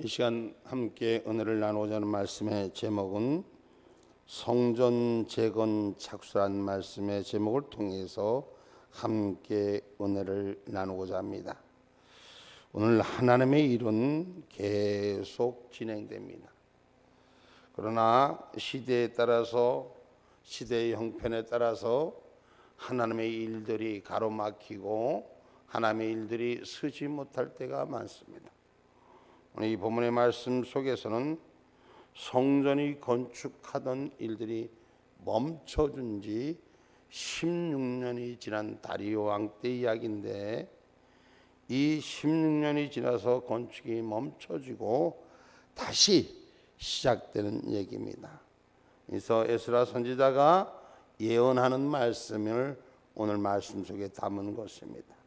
이 시간 함께 은혜를 나누고자 하는 말씀의 제목은 성전 재건 착수라는 말씀의 제목을 통해서 함께 은혜를 나누고자 합니다. 오늘 하나님의 일은 계속 진행됩니다. 그러나 시대에 따라서 시대의 형편에 따라서 하나님의 일들이 가로막히고 하나님의 일들이 서지 못할 때가 많습니다. 오늘 이 본문의 말씀 속에서는 성전이 건축하던 일들이 멈춰준 지 16년이 지난 다리오 왕 때 이야기인데, 이 16년이 지나서 건축이 멈춰지고 다시 시작되는 얘기입니다. 그래서 에스라 선지자가 예언하는 말씀을 오늘 말씀 속에 담은 것입니다.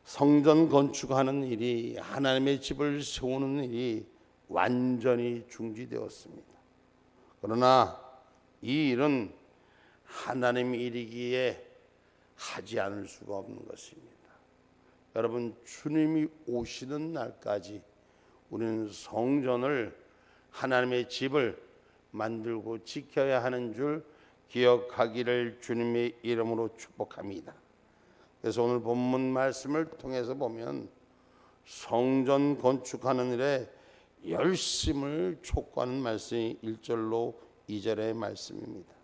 성전 건축하는 일이, 하나님의 집을 세우는 일이 완전히 중지되었습니다. 그러나 이 일은 하나님 일이기에 하지 않을 수가 없는 것입니다. 여러분, 주님이 오시는 날까지 우리는 성전을, 하나님의 집을 만들고 지켜야 하는 줄 기억하기를 주님의 이름으로 축복합니다. 그래서 오늘 본문 말씀을 통해서 보면 성전 건축하는 일에 열심을 촉구하는 말씀이 1절로 2절의 말씀입니다.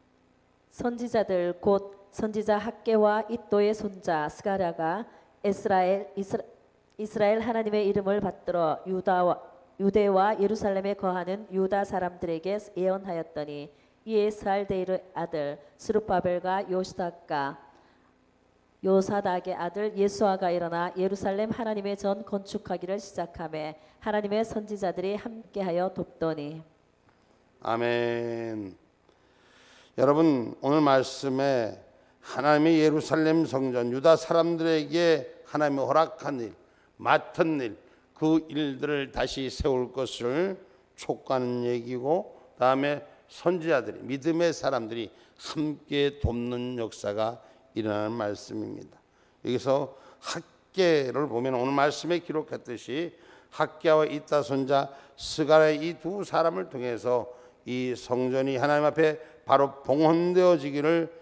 선지자들 곧 선지자 학개와 잇도의 손자 스가랴가 이스라엘 하나님의 이름을 받들어 유대와 예루살렘에 거하는 유다 사람들에게 예언하였더니, 이에 스알데일의 아들 스룹바벨과 요사닥의 아들 예수아가 일어나 예루살렘 하나님의 전 건축하기를 시작하매 하나님의 선지자들이 함께하여 돕더니. 아멘. 여러분, 오늘 말씀에 하나님의 예루살렘 성전, 유다 사람들에게 하나님이 허락한 일, 맡은 일, 그 일들을 다시 세울 것을 촉구하는 얘기고, 다음에 선지자들이, 믿음의 사람들이 함께 돕는 역사가 일어나는 말씀입니다. 여기서 학개를 보면 오늘 말씀에 기록했듯이 학개와 잇다 손자 스가랴 이 두 사람을 통해서 이 성전이 하나님 앞에 바로 봉헌되어지기를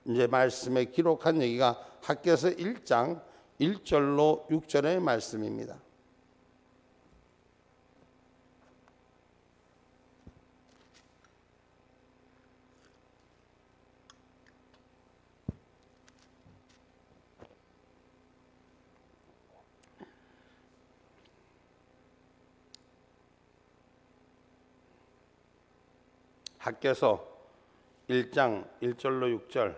이제 말씀에 기록한 얘기가 학개서 1장 1절로 6절의 말씀입니다. 학개서 1장 1절로 6절.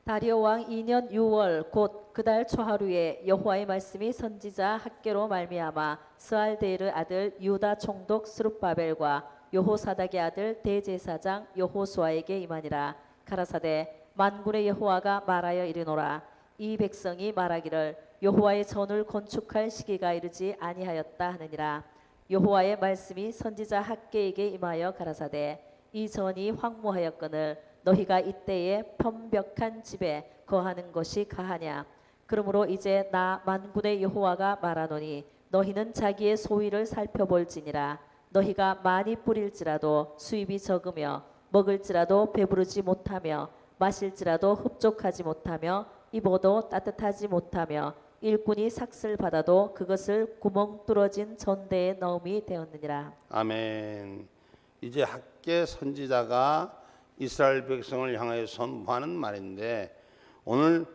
다리오 왕 2년 6월 곧 그달 초하루에 여호와의 말씀이 선지자 학개로 말미암아 스알데일의 아들 유다 총독 스룹바벨과 여호사닥의 아들 대제사장 여호수아에게 임하니라. 가라사대, 만군의 여호와가 말하여 이르노라. 이 백성이 말하기를 여호와의 전을 건축할 시기가 이르지 아니하였다 하느니라. 여호와의 말씀이 선지자 학개에게 임하여 가라사대, 이 전이 황무하였거늘 너희가 이때에 편벽한 집에 거하는 것이 가하냐. 그러므로 이제 나 만군의 여호와가 말하노니 너희는 자기의 소위를 살펴볼지니라. 너희가 많이 뿌릴지라도 수입이 적으며, 먹을지라도 배부르지 못하며, 마실지라도 흡족하지 못하며, 입어도 따뜻하지 못하며, 일꾼이 삭슬 받아도 그것을 구멍 뚫어진 전대에 넣음이 되었느니라. 아멘. 이제 학개 선지자가 이스라엘 백성을 향하여 선포하는 말인데, 오늘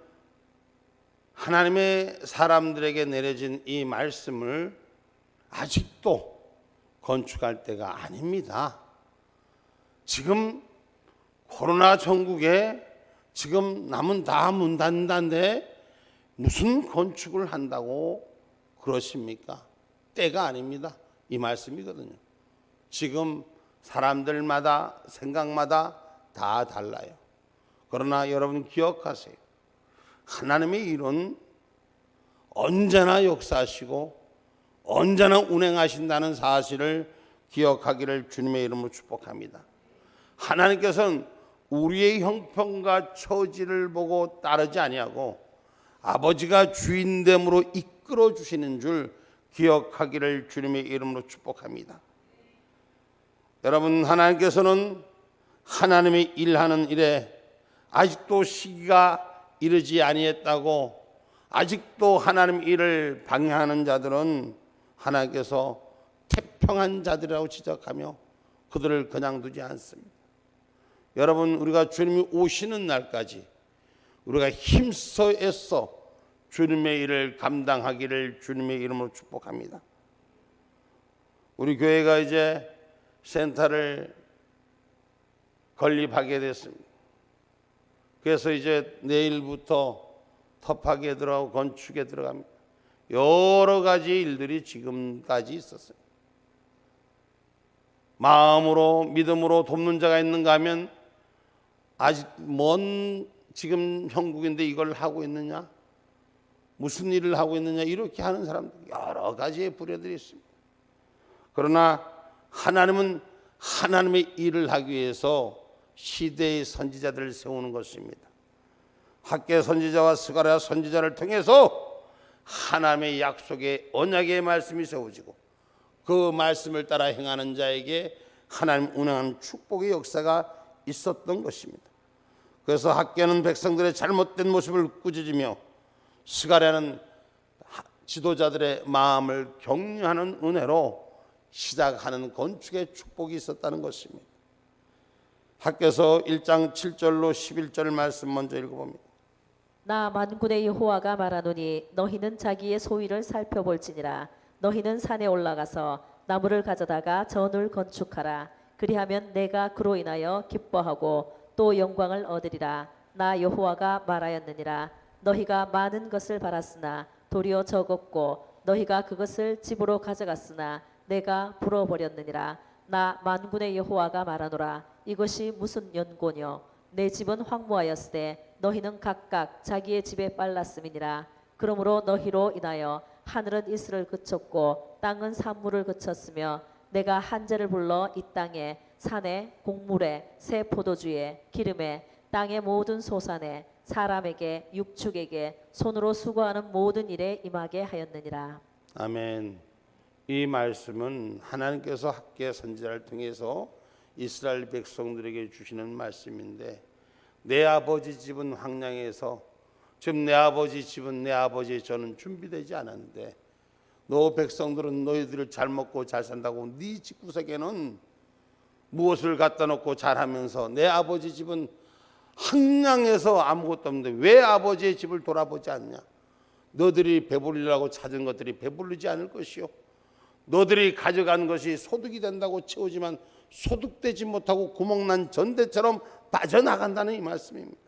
하나님의 사람들에게 내려진 이 말씀을 아직도 건축할 때가 아닙니다. 지금 코로나 전국에 지금 남은 다 문 닫는다는데 무슨 건축을 한다고 그러십니까? 때가 아닙니다. 이 말씀이거든요. 지금 사람들마다 생각마다 다 달라요. 그러나 여러분 기억하세요. 하나님의 일은 언제나 역사하시고 언제나 운행하신다는 사실을 기억하기를 주님의 이름으로 축복합니다. 하나님께서는 우리의 형편과 처지를 보고 따르지 아니하고 아버지가 주인됨으로 이끌어 주시는 줄 기억하기를 주님의 이름으로 축복합니다. 여러분, 하나님께서는 하나님의 일하는 일에 아직도 시기가 이르지 아니했다고, 아직도 하나님 일을 방해하는 자들은 하나님께서 태평한 자들이라고 지적하며 그들을 그냥 두지 않습니다. 여러분, 우리가 주님이 오시는 날까지 우리가 힘써 애써 주님의 일을 감당하기를 주님의 이름으로 축복합니다. 우리 교회가 이제 센터를 건립하게 됐습니다. 그래서 이제 내일부터 터파기에 들어가고 건축에 들어갑니다. 여러 가지 일들이 지금까지 있었어요. 마음으로 믿음으로 돕는 자가 있는가 하면 아직 먼 지금 형국인데 이걸 하고 있느냐, 무슨 일을 하고 있느냐, 이렇게 하는 사람들 여러 가지의 부류들이 있습니다. 그러나 하나님은 하나님의 일을 하기 위해서 시대의 선지자들을 세우는 것입니다. 학개 선지자와 스가랴 선지자를 통해서 하나님의 약속의 언약의 말씀이 세워지고 그 말씀을 따라 행하는 자에게 하나님 운행하는 축복의 역사가 있었던 것입니다. 그래서 학개는 백성들의 잘못된 모습을 꾸짖으며 스가랴는 지도자들의 마음을 격려하는 은혜로 시작하는 건축의 축복이 있었다는 것입니다. 학개서 1장 7절로 11절 말씀 먼저 읽어봅니다. 나 만군의 여호와가 말하노니 너희는 자기의 소위를 살펴볼지니라. 너희는 산에 올라가서 나무를 가져다가 전을 건축하라. 그리하면 내가 그로 인하여 기뻐하고 또 영광을 얻으리라. 나 여호와가 말하였느니라. 너희가 많은 것을 바랐으나 도리어 적었고 너희가 그것을 집으로 가져갔으나 내가 불어버렸느니라. 나 만군의 여호와가 말하노라. 이것이 무슨 연고뇨? 내 집은 황무하였으되 너희는 각각 자기의 집에 빨랐음이니라. 그러므로 너희로 인하여 하늘은 이슬을 그쳤고 땅은 산물을 그쳤으며 내가 한재를 불러 이 땅에 산에 곡물에 새 포도주에 기름에 땅의 모든 소산에 사람에게 육축에게 손으로 수고하는 모든 일에 임하게 하였느니라. 아멘. 이 말씀은 하나님께서 학개 선지자를 통해서 이스라엘 백성들에게 주시는 말씀인데, 내 아버지 집은 황량해서, 지금 내 아버지 집은 내 아버지의 전은 준비되지 않았는데 너 백성들은 너희들을 잘 먹고 잘 산다고 네 집구석에는 무엇을 갖다 놓고 잘하면서 내 아버지 집은 황량해서 아무것도 없는데 왜 아버지의 집을 돌아보지 않냐? 너들이 배부르려고 찾은 것들이 배부르지 않을 것이요, 너들이 가져간 것이 소득이 된다고 채우지만 소득되지 못하고 구멍난 전대처럼 빠져나간다는 이 말씀입니다.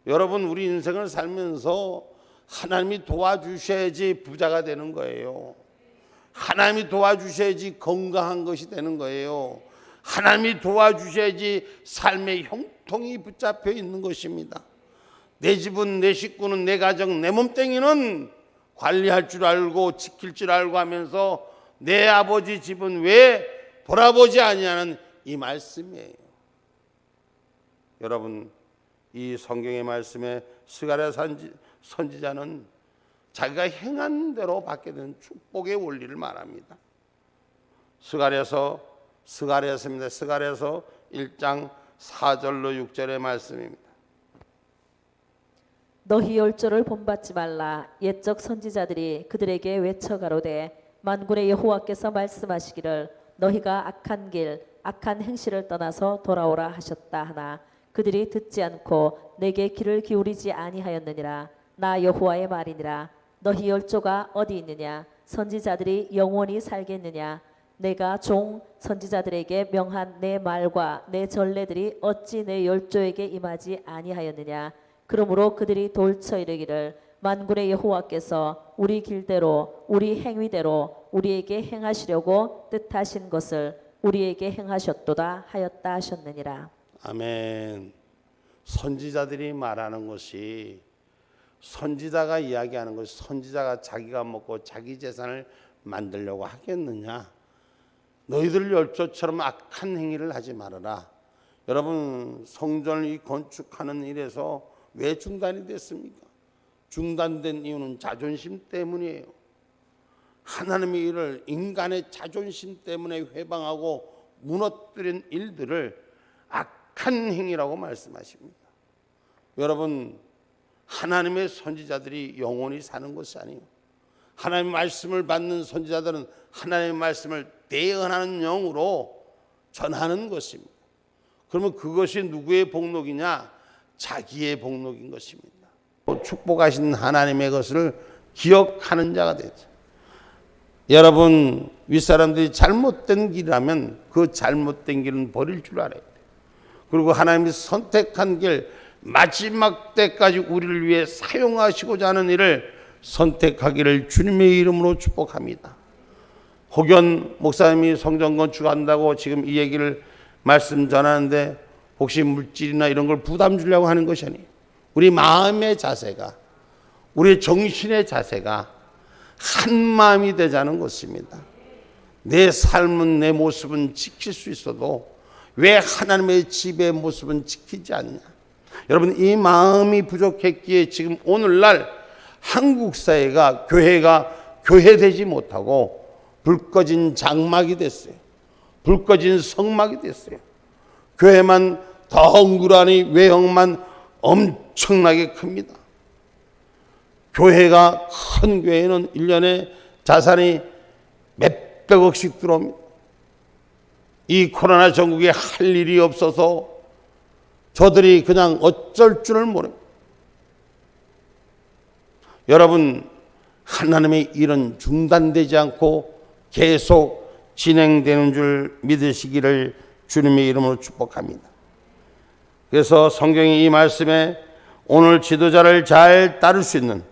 여러분, 우리 인생을 살면서 하나님이 도와주셔야지 부자가 되는 거예요. 하나님이 도와주셔야지 건강한 것이 되는 거예요. 하나님이 도와주셔야지 삶의 형통이 붙잡혀 있는 것입니다. 내 집은, 내 식구는, 내 가정, 내 몸뚱이는 관리할 줄 알고 지킬 줄 알고 하면서 내 아버지 집은 왜 돌아보지 아니하는 이 말씀이에요. 여러분, 이 성경의 말씀에 스가랴 선지자는 자기가 행한 대로 받게 된 축복의 원리를 말합니다. 스가랴서 1장 4절로 6절의 말씀입니다. 너희 열조를 본받지 말라. 옛적 선지자들이 그들에게 외쳐가로되 만군의 여호와께서 말씀하시기를 너희가 악한 길 악한 행실을 떠나서 돌아오라 하셨다 하나 그들이 듣지 않고 내게 귀를 기울이지 아니하였느니라. 나 여호와의 말이니라. 너희 열조가 어디 있느냐? 선지자들이 영원히 살겠느냐? 내가 종 선지자들에게 명한 내 말과 내 전례들이 어찌 내 열조에게 임하지 아니하였느냐? 그러므로 그들이 돌쳐 이르기를 만군의 여호와께서 우리 길대로 우리 행위대로 우리에게 행하시려고 뜻하신 것을 우리에게 행하셨도다 하였다 하셨느니라. 아멘. 선지자들이 말하는 것이, 선지자가 이야기하는 것이, 선지자가 자기가 먹고 자기 재산을 만들려고 하겠느냐? 너희들 열조처럼 악한 행위를 하지 말아라. 여러분, 성전을 이 건축하는 일에서 왜 중단이 됐습니까? 중단된 이유는 자존심 때문이에요. 하나님의 일을 인간의 자존심 때문에 회방하고 무너뜨린 일들을 악한 행위라고 말씀하십니다. 여러분, 하나님의 선지자들이 영원히 사는 것이 아니에요. 하나님의 말씀을 받는 선지자들은 하나님의 말씀을 대언하는 영으로 전하는 것입니다. 그러면 그것이 누구의 복록이냐? 자기의 복록인 것입니다. 축복하신 하나님의 것을 기억하는 자가 되죠. 여러분, 윗사람들이 잘못된 길이라면 그 잘못된 길은 버릴 줄 알아야 돼요. 그리고 하나님이 선택한 길, 마지막 때까지 우리를 위해 사용하시고자 하는 일을 선택하기를 주님의 이름으로 축복합니다. 혹연 목사님이 성전 건축한다고 지금 이 얘기를 말씀 전하는데 혹시 물질이나 이런 걸 부담 주려고 하는 것이 아니에요. 우리 마음의 자세가, 우리 정신의 자세가 한 마음이 되자는 것입니다. 내 삶은, 내 모습은 지킬 수 있어도 왜 하나님의 집의 모습은 지키지 않냐? 여러분, 이 마음이 부족했기에 지금 오늘날 한국 사회가, 교회가 교회되지 못하고 불 꺼진 장막이 됐어요. 불 꺼진 성막이 됐어요. 교회만 덩그러니 외형만 엄청나게 큽니다. 교회가, 큰 교회는 1년에 자산이 몇백억씩 들어옵니다. 이 코로나 전국에 할 일이 없어서 저들이 그냥 어쩔 줄을 모릅니다. 여러분, 하나님의 일은 중단되지 않고 계속 진행되는 줄 믿으시기를 주님의 이름으로 축복합니다. 그래서 성경이 이 말씀에 오늘 지도자를 잘 따를 수 있는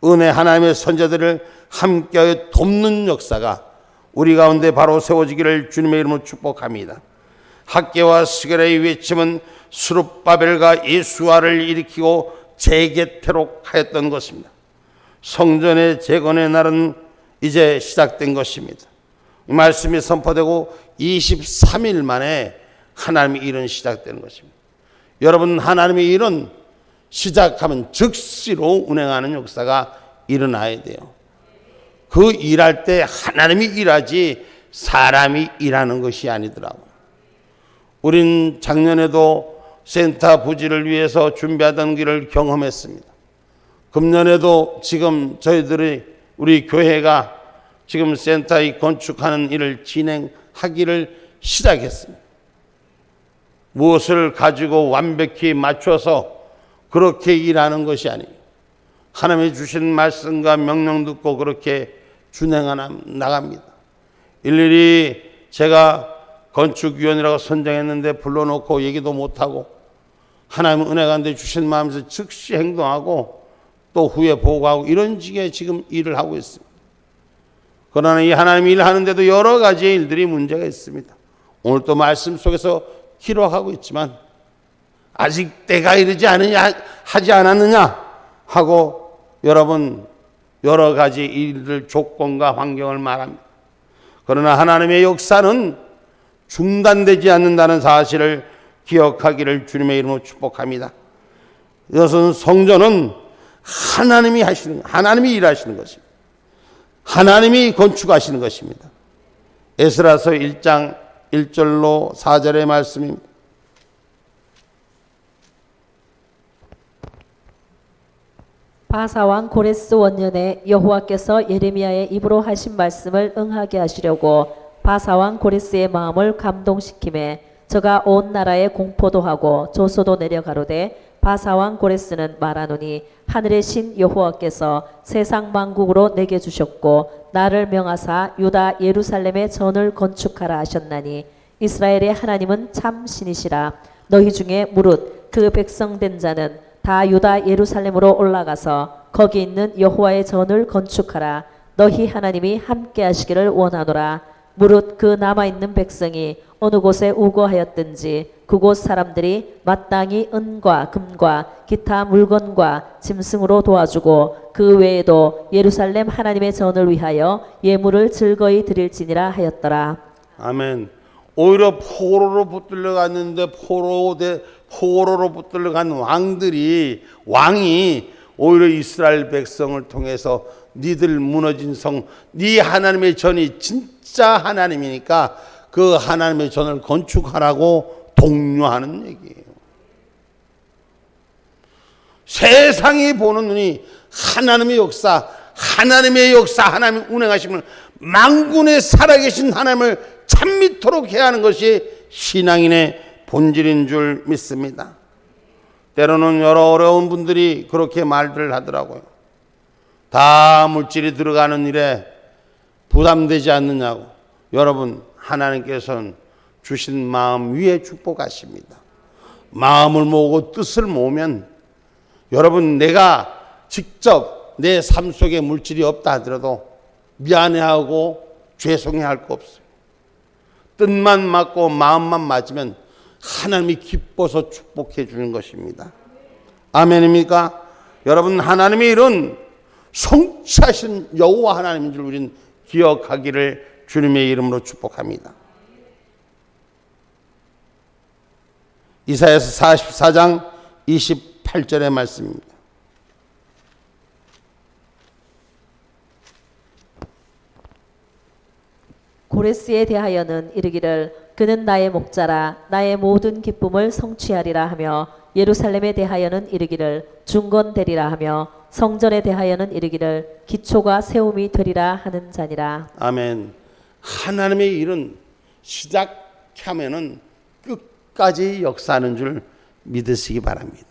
은혜, 하나님의 선자들을 함께하여 돕는 역사가 우리 가운데 바로 세워지기를 주님의 이름으로 축복합니다. 학개와 스게라의 외침은 스룹바벨과 예수아를 일으키고 재개토록 하였던 것입니다. 성전의 재건의 날은 이제 시작된 것입니다. 이 말씀이 선포되고 23일 만에 하나님의 일은 시작되는 것입니다. 여러분, 하나님의 일은 시작하면 즉시로 운행하는 역사가 일어나야 돼요. 그 일할 때 하나님이 일하지 사람이 일하는 것이 아니더라고요. 우린 작년에도 센터 부지를 위해서 준비하던 길을 경험했습니다. 금년에도 지금 저희들이, 우리 교회가 지금 센터 건축하는 일을 진행하기를 시작했습니다. 무엇을 가지고 완벽히 맞춰서 그렇게 일하는 것이 아니에요. 하나님이 주신 말씀과 명령 듣고 그렇게 나갑니다. 일일이 제가 건축위원이라고 선정했는데 불러놓고 얘기도 못하고 하나님 은혜 가운데 주신 마음에서 즉시 행동하고 또 후에 보고하고 이런 식의 지금 일을 하고 있습니다. 그러나 이 하나님 일 하는데도 여러 가지의 일들이 문제가 있습니다. 오늘 또 말씀 속에서 기록하고 있지만 아직 때가 이르지 않느냐, 하지 않았느냐 하고 여러분 여러 가지 일들, 조건과 환경을 말합니다. 그러나 하나님의 역사는 중단되지 않는다는 사실을 기억하기를 주님의 이름으로 축복합니다. 이것은 성전은 하나님이 하시는, 하나님이 일하시는 것입니다. 하나님이 건축하시는 것입니다. 에스라서 1장 1절로 4절의 말씀입니다. 바사왕 고레스 원년에 여호와께서 예레미야의 입으로 하신 말씀을 응하게 하시려고 바사왕 고레스의 마음을 감동시키매 저가 온 나라에 공포도 하고 조소도 내려가로되 바사왕 고레스는 말하노니 하늘의 신 여호와께서 세상 만국으로 내게 주셨고 나를 명하사 유다 예루살렘에 전을 건축하라 하셨나니 이스라엘의 하나님은 참 신이시라. 너희 중에 무릇 그 백성 된 자는 다 유다 예루살렘으로 올라가서 거기 있는 여호와의 전을 건축하라. 너희 하나님이 함께 하시기를 원하노라. 무릇 그 남아있는 백성이 어느 곳에 우거하였든지 그곳 사람들이 마땅히 은과 금과 기타 물건과 짐승으로 도와주고 그 외에도 예루살렘 하나님의 전을 위하여 예물을 즐거이 드릴지니라 하였더라. 아멘. 오히려 포로로 붙들려 갔는데 포로로 붙들려 간 왕이 오히려 이스라엘 백성을 통해서 니들 무너진 성, 네 하나님의 전이 진짜 하나님이니까 그 하나님의 전을 건축하라고 독려하는 얘기예요. 세상이 보는 눈이 하나님의 역사, 하나님 운행하심을 만군의 살아계신 하나님을 찬미토록 해야 하는 것이 신앙인의 본질인 줄 믿습니다. 때로는 여러 어려운 분들이 그렇게 말들을 하더라고요. 다 물질이 들어가는 일에 부담되지 않느냐고. 여러분, 하나님께서는 주신 마음 위에 축복하십니다. 마음을 모으고 뜻을 모으면 여러분, 내가 직접 내 삶 속에 물질이 없다 하더라도 미안해하고 죄송해할 거 없어요. 뜻만 맞고 마음만 맞으면 하나님이 기뻐서 축복해 주는 것입니다. 아멘입니까? 여러분, 하나님의 일은 성취하신 여호와 하나님인 줄 우리는 기억하기를 주님의 이름으로 축복합니다. 이사야서 44장 28절의 말씀입니다. 고레스에 대하여는 이르기를 그는 나의 목자라 나의 모든 기쁨을 성취하리라 하며 예루살렘에 대하여는 이르기를 중건되리라 하며 성전에 대하여는 이르기를 기초가 세움이 되리라 하는 자니라. 아멘. 하나님의 일은 시작하면은 끝까지 역사하는 줄 믿으시기 바랍니다.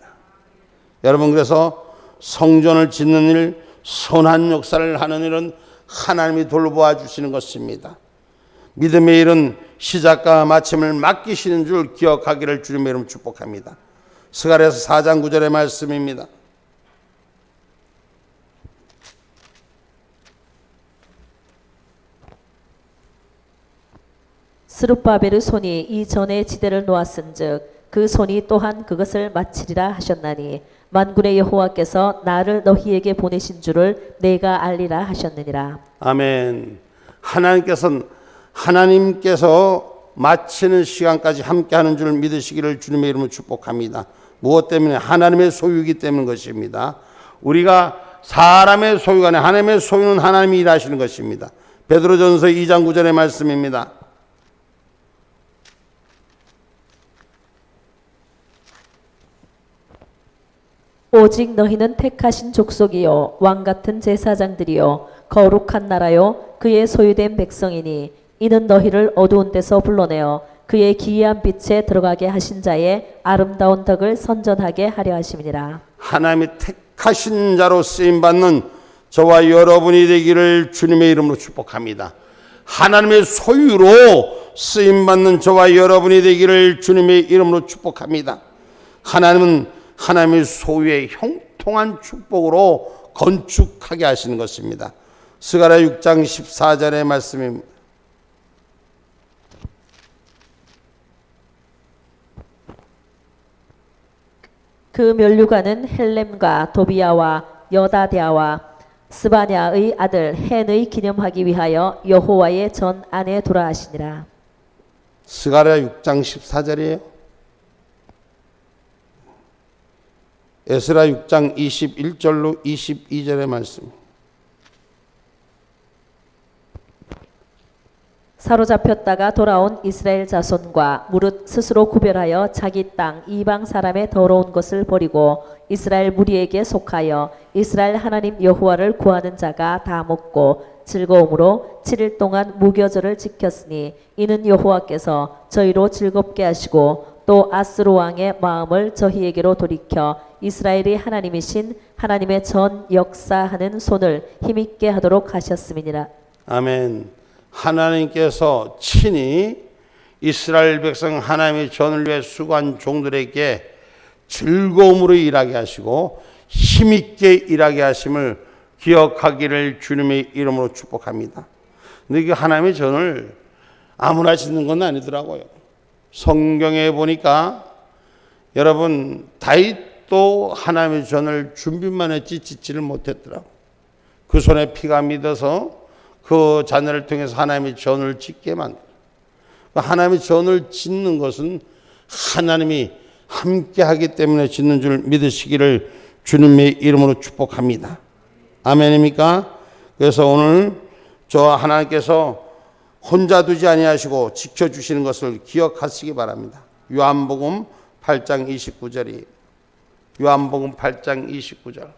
여러분, 그래서 성전을 짓는 일, 선한 역사를 하는 일은 하나님이 돌보아 주시는 것입니다. 믿음의 일은 시작과 마침을 맡기시는 줄 기억하기를 주님의 이름으로 축복합니다. 스가랴서 4장 9절의 말씀입니다. 스룹바벨의 손이 이전에 지대를 놓았은즉 그 손이 또한 그것을 마치리라 하셨나니 만군의 여호와께서 나를 너희에게 보내신 줄을 내가 알리라 하셨느니라. 아멘. 하나님께서 마치는 시간까지 함께하는 줄 믿으시기를 주님의 이름으로 축복합니다. 무엇 때문에? 하나님의 소유이기 때문인 것입니다. 우리가 사람의 소유가 아니라 하나님의 소유는 하나님이 일하시는 것입니다. 베드로전서 2장 9절의 말씀입니다. 오직 너희는 택하신 족속이요 왕같은 제사장들이요 거룩한 나라요 그의 소유된 백성이니 이는 너희를 어두운 데서 불러내어 그의 기이한 빛에 들어가게 하신 자의 아름다운 덕을 선전하게 하려 하심이니라. 하나님이 택하신 자로 쓰임받는 저와 여러분이 되기를 주님의 이름으로 축복합니다. 하나님의 소유로 쓰임받는 저와 여러분이 되기를 주님의 이름으로 축복합니다. 하나님은 하나님의 소유의 형통한 축복으로 건축하게 하시는 것입니다. 스가랴 6장 14절의 말씀입니다. 그 면류관은 헬렘과 도비야와 여다대아와 스바냐의 아들 헨의 기념하기 위하여 여호와의 전 안에 두라 하시니라. 스가랴 6장 14절이에요. 에스라 6장 21절로 22절의 말씀. 사로잡혔다가 돌아온 이스라엘 자손과 무릇 스스로 구별하여 자기 땅 이방 사람의 더러운 것을 버리고 이스라엘 무리에게 속하여 이스라엘 하나님 여호와를 구하는 자가 다 먹고 즐거움으로 7일 동안 무교절을 지켰으니 이는 여호와께서 저희로 즐겁게 하시고 또 아스루 왕의 마음을 저희에게로 돌이켜 이스라엘이 하나님이신 하나님의 전 역사하는 손을 힘있게 하도록 하셨음이니라. 아멘. 하나님께서 친히 이스라엘 백성 하나님의 전을 위해 수고한 종들에게 즐거움으로 일하게 하시고 힘있게 일하게 하심을 기억하기를 주님의 이름으로 축복합니다. 근데 이게 하나님의 전을 아무나 짓는 건 아니더라고요. 성경에 보니까 여러분 다윗도 하나님의 전을 준비만 했지 짓지를 못했더라고요. 그 손에 피가 묻어서 그 자녀를 통해서 하나님의 전을 짓게 만들어요. 하나님의 전을 짓는 것은 하나님이 함께 하기 때문에 짓는 줄 믿으시기를 주님의 이름으로 축복합니다. 아멘입니까? 그래서 오늘 저 하나님께서 혼자 두지 아니하시고 지켜주시는 것을 기억하시기 바랍니다. 요한복음 8장 29절이 요한복음 8장 29절.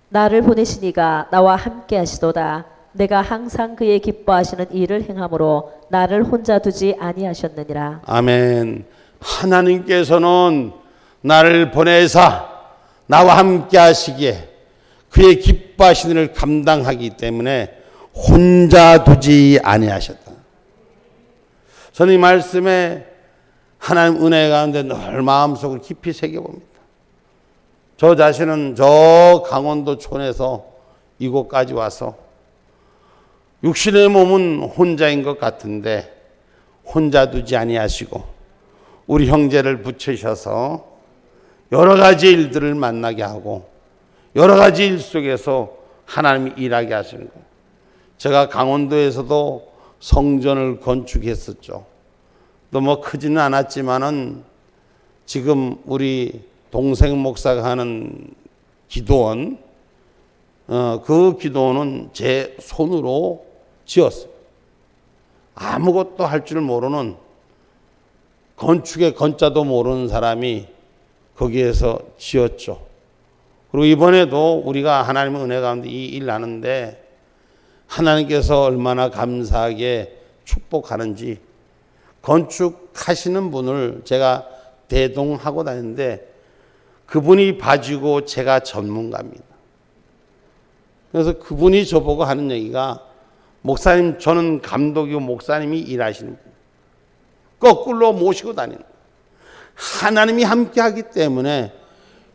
나를 보내시니가 나와 함께 하시도다. 내가 항상 그의 기뻐하시는 일을 행함으로 나를 혼자 두지 아니하셨느니라. 아멘. 하나님께서는 나를 보내사 나와 함께 하시기에 그의 기뻐하시는 일을 감당하기 때문에 혼자 두지 아니하셨다. 저는 이 말씀에 하나님 은혜 가운데 늘 마음속으로 깊이 새겨봅니다. 저 자신은 저 강원도촌에서 이곳까지 와서 육신의 몸은 혼자인 것 같은데 혼자 두지 아니하시고 우리 형제를 붙이셔서 여러 가지 일들을 만나게 하고 여러 가지 일 속에서 하나님이 일하게 하시는 거예요. 제가 강원도에서도 성전을 건축했었죠. 또 뭐 크지는 않았지만은 지금 우리 동생 목사가 하는 기도원, 그 기도원은 제 손으로 지었어요. 아무것도 할 줄 모르는 건축의 건자도 모르는 사람이 거기에서 지었죠. 그리고 이번에도 우리가 하나님의 은혜 가운데 이 일 하는데 하나님께서 얼마나 감사하게 축복하는지 건축하시는 분을 제가 대동하고 다니는데 그분이 봐주고 제가 전문가입니다. 그래서 그분이 저보고 하는 얘기가 목사님 저는 감독이고 목사님이 일하시는 분. 거꾸로 모시고 다니는 거예요. 하나님이 함께 하기 때문에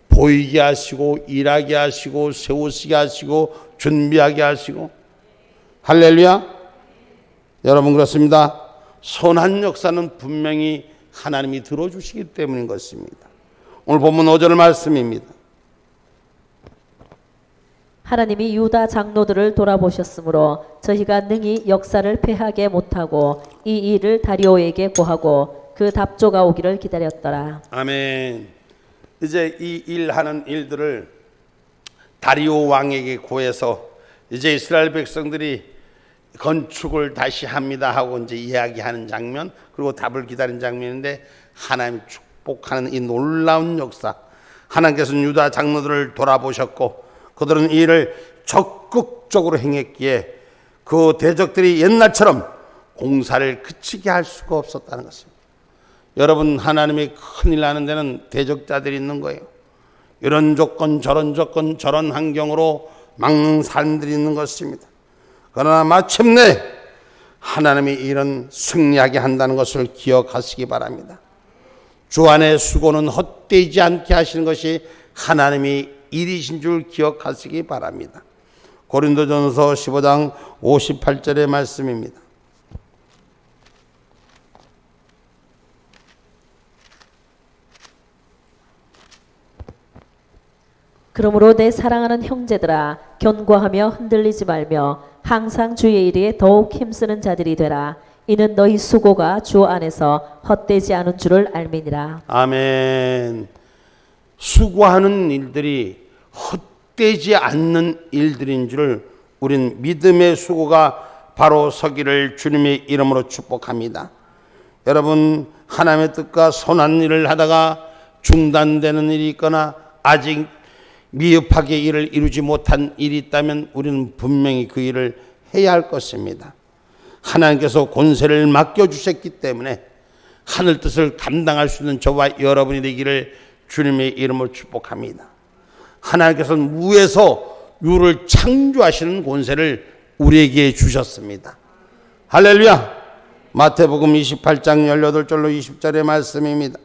보이게 하시고 일하게 하시고 세우시게 하시고 준비하게 하시고 할렐루야. 여러분 그렇습니다. 선한 역사는 분명히 하나님이 들어주시기 때문인 것입니다. 오늘 본문 5절 말씀입니다. 하나님이 유다 장로들을 돌아보셨으므로 저희가 능히 역사를 패하게 못하고 이 일을 다리오에게 고하고 그 답조가 오기를 기다렸더라. 아멘. 이제 이 일하는 일들을 다리오 왕에게 고해서 이제 이스라엘 백성들이 건축을 다시 합니다 하고 이제 이야기하는 장면, 그리고 답을 기다리는 장면인데 하나님 축복하는 이 놀라운 역사. 하나님께서는 유다 장로들을 돌아보셨고 그들은 이 일을 적극적으로 행했기에 그 대적들이 옛날처럼 공사를 그치게 할 수가 없었다는 것입니다. 여러분 하나님이 큰일 나는 데는 대적자들이 있는 거예요. 이런 조건 저런 환경으로 막는 사람들이 있는 것입니다. 그러나 마침내 하나님이 이런 승리하게 한다는 것을 기억하시기 바랍니다. 주 안의 수고는 헛되지 않게 하시는 것이 하나님이 일이신 줄 기억하시기 바랍니다. 고린도전서 15장 58절의 말씀입니다. 그러므로 내 사랑하는 형제들아 견고하며 흔들리지 말며 항상 주의 일에 더욱 힘쓰는 자들이 되라. 이는 너희 수고가 주 안에서 헛되지 않은 줄을 알미니라. 아멘. 수고하는 일들이 헛되지 않는 일들인 줄 우린 믿음의 수고가 바로 서기를 주님의 이름으로 축복합니다. 여러분 하나님의 뜻과 선한 일을 하다가 중단되는 일이 있거나 아직 미흡하게 일을 이루지 못한 일이 있다면 우리는 분명히 그 일을 해야 할 것입니다. 하나님께서 권세를 맡겨주셨기 때문에 하늘 뜻을 감당할 수 있는 저와 여러분이 되기를 주님의 이름으로 축복합니다. 하나님께서는 무에서 유를 창조하시는 권세를 우리에게 주셨습니다. 할렐루야. 마태복음 28장 18절로 20절의 말씀입니다.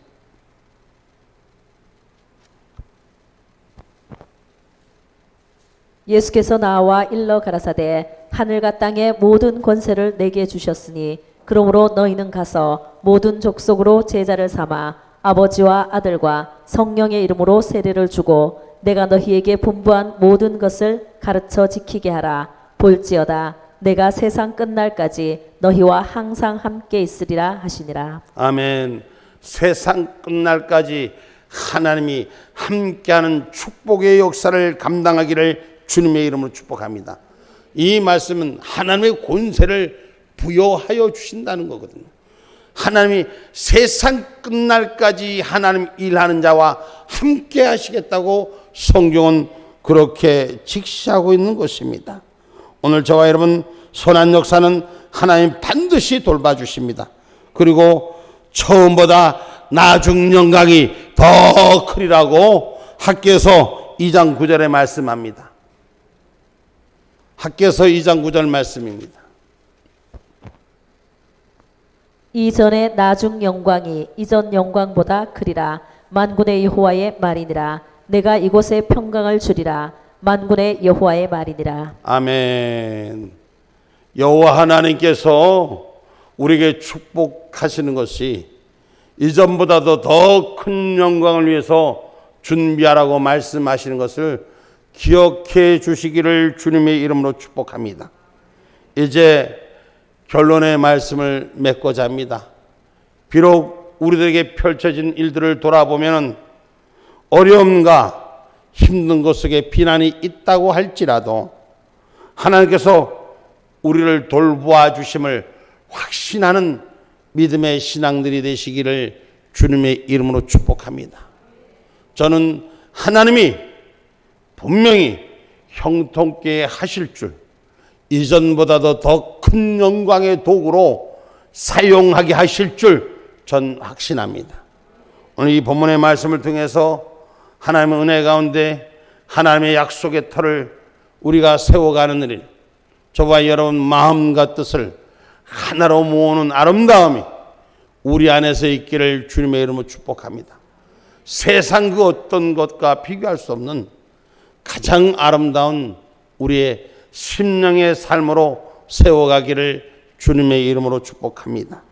예수께서 나와 일러 가라사대 하늘과 땅의 모든 권세를 내게 주셨으니 그러므로 너희는 가서 모든 족속으로 제자를 삼아 아버지와 아들과 성령의 이름으로 세례를 주고 내가 너희에게 분부한 모든 것을 가르쳐 지키게 하라. 볼지어다 내가 세상 끝날까지 너희와 항상 함께 있으리라 하시니라. 아멘. 세상 끝날까지 하나님이 함께하는 축복의 역사를 감당하기를 주님의 이름으로 축복합니다. 이 말씀은 하나님의 권세를 부여하여 주신다는 거거든요. 하나님이 세상 끝날까지 하나님 일하는 자와 함께 하시겠다고 성경은 그렇게 직시하고 있는 것입니다. 오늘 저와 여러분 선한 역사는 하나님 반드시 돌봐주십니다. 그리고 처음보다 나중 영광이 더 크리라고 학개서 2장 9절에 말씀합니다. 학개서 2장 9절 말씀입니다. 이전의 나중 영광이 이전 영광보다 크리라. 만군의 여호와의 말이니라. 내가 이곳에 평강을 주리라. 만군의 여호와의 말이니라. 아멘. 여호와 하나님께서 우리에게 축복하시는 것이 이전보다도 더 큰 영광을 위해서 준비하라고 말씀하시는 것을 기억해 주시기를 주님의 이름으로 축복합니다. 이제 결론의 말씀을 맺고자 합니다. 비록 우리들에게 펼쳐진 일들을 돌아보면 어려움과 힘든 것 속에 비난이 있다고 할지라도 하나님께서 우리를 돌보아 주심을 확신하는 믿음의 신앙들이 되시기를 주님의 이름으로 축복합니다. 저는 하나님이 분명히 형통케 하실 줄, 이전보다도 더 큰 영광의 도구로 사용하게 하실 줄 전 확신합니다. 오늘 이 본문의 말씀을 통해서 하나님의 은혜 가운데 하나님의 약속의 터를 우리가 세워가는 일, 저와 여러분 마음과 뜻을 하나로 모으는 아름다움이 우리 안에서 있기를 주님의 이름으로 축복합니다. 세상 그 어떤 것과 비교할 수 없는 가장 아름다운 우리의 심령의 삶으로 세워가기를 주님의 이름으로 축복합니다.